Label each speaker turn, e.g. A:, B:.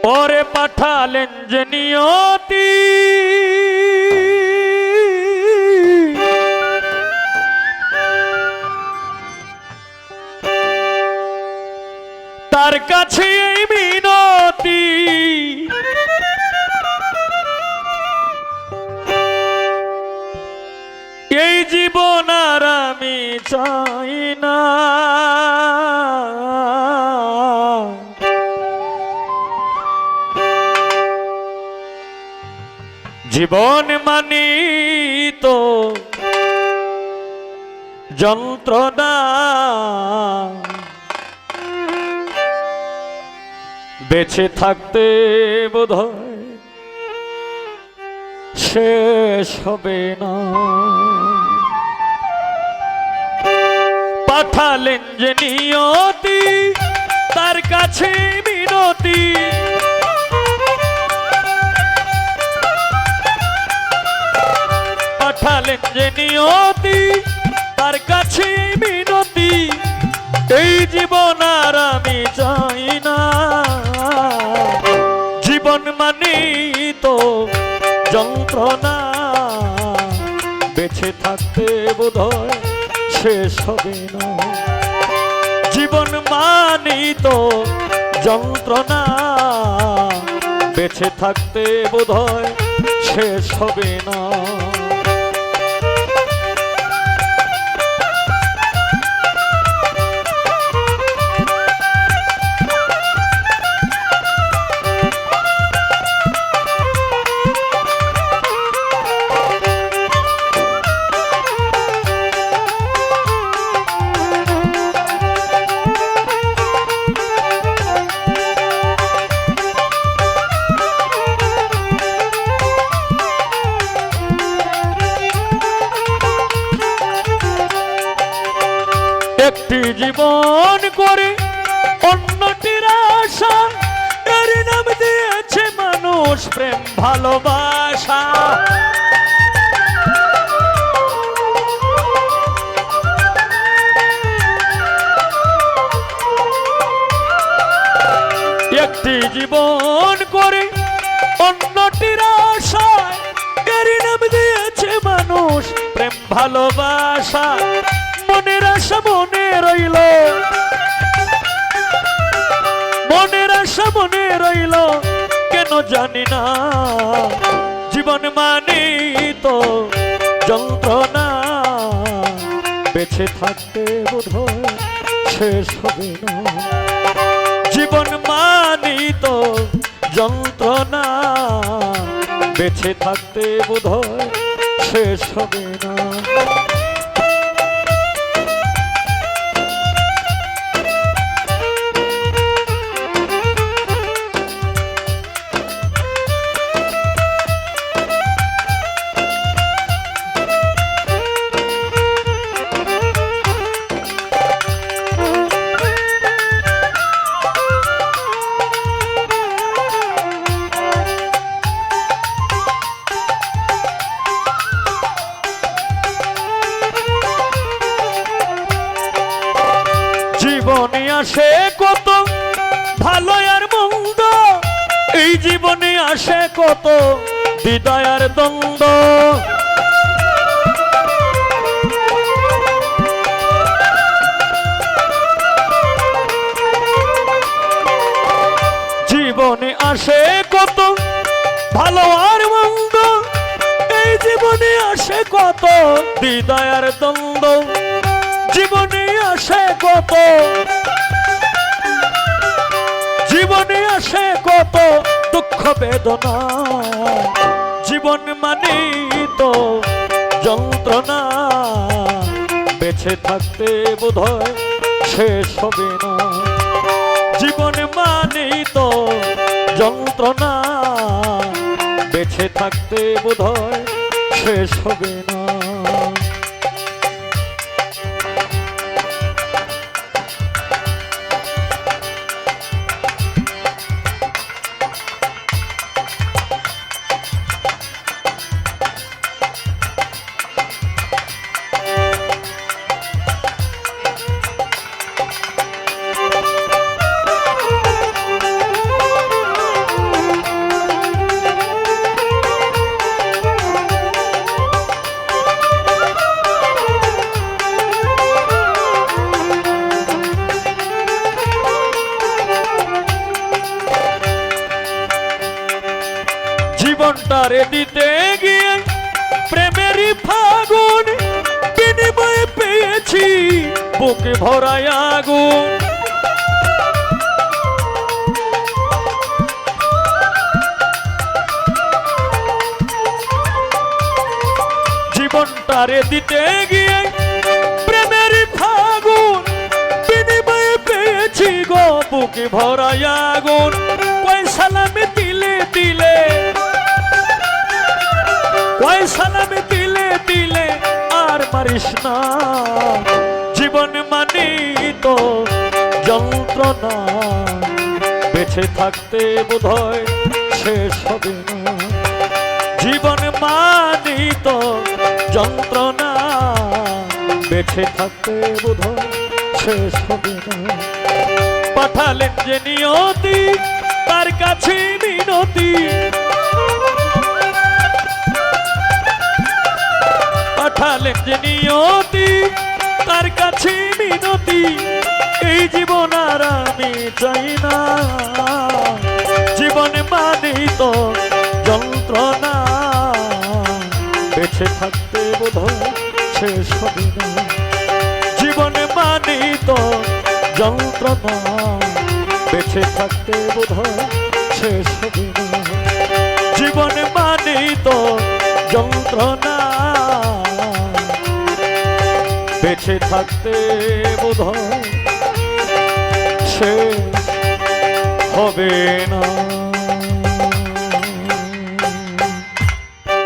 A: ওরে পাঠালেন যে নিয়তি তার কাছে এই মিনতি এই জীবন আর আমি চাই না জীবন মানি তো যন্ত্রণা বেঁচে থাকতে বোধহয় শেষ হবে না পাঠালেন যে নিয়তি তার কাছে মিনতি পাঠালেন যে নিয়তি তার কাছে মিনতি এই জীবন আর আমি চাই না জীবন মানে তো যন্ত্রণা বেঁচে থাকতে বোধহয় শেষ হবে না জীবন মানে তো যন্ত্রণা বেঁচে থাকতে বোধহয় শেষ হবে না একটি জীবন করে অন্যটির আশা এর নাম দিয়েছে মানুষ প্রেম ভালোবাসা একটি জীবন করে অন্যটির আশা এর নাম দিয়েছে মানুষ প্রেম ভালোবাসা মনের আশা মনে রইল মনের আশা মনে রইল কেন জানি না জীবন মানে তো যন্ত্রণা বেঁচে থাকতে বোধহয় শেষ হবে না জীবন মানে তো যন্ত্রণা বেঁচে থাকতে বোধহয় শেষ হবে না জীবনে আসে কত ভালো আর মন্দ এই জীবনে আসে কত হৃদয় আর দ্বন্দ্ব জীবনে আসে কত ভালো আর মন্দ এই জীবনে আসে কত হৃদয় আর দ্বন্দ্ব জীবনে আসে কত জীবনে আসে কত দুঃখ বেদনা জীবন মানে তো যন্ত্রণা বেঁচে থাকতে বোধহয় শেষ হবে না জীবন মানে তো যন্ত্রণা বেঁচে থাকতে বোধহয় শেষ হবে না জীবনটারে দিতে গিয়ে প্রেমেরই ফাগুন বিনিময়ে পেয়েছি বুকে ভরায় আগুন। জীবনটারে দিতে গিয়ে প্রেমেরই ফাগুন বিনিময়ে পেয়েছি গো বুকে ভরায় আগুন। কয় সালামে দিলে দিলে, কয় সালামে দিলে দিলে আর মারিস না। জীবন মানি তো যন্ত্রণা, বেঁচে থাকতে বোধহয় শেষ হবে না। জীবন মানি তো যন্ত্রণা, বেঁচে থাকতে বোধহয় শেষ হবে না। পাঠালেন যে নিয়তি তার কাছে মিনতি, পাঠালেন যে নিয়তি তার কাছে মিনতি। এই জীবন আর আমি চাই না। জীবন মানেই তো যন্ত্রণা, বেঁচে থাকতে বোধহয় শেষ হবে না। জীবন মানেই তো যন্ত্রণা, বেঁচে থাকতে বোধহয় শেষ হবে না। জীবন মানেই তো যন্ত্রণা, বেঁচে থাকতে বোধহয় শেষ হবে না।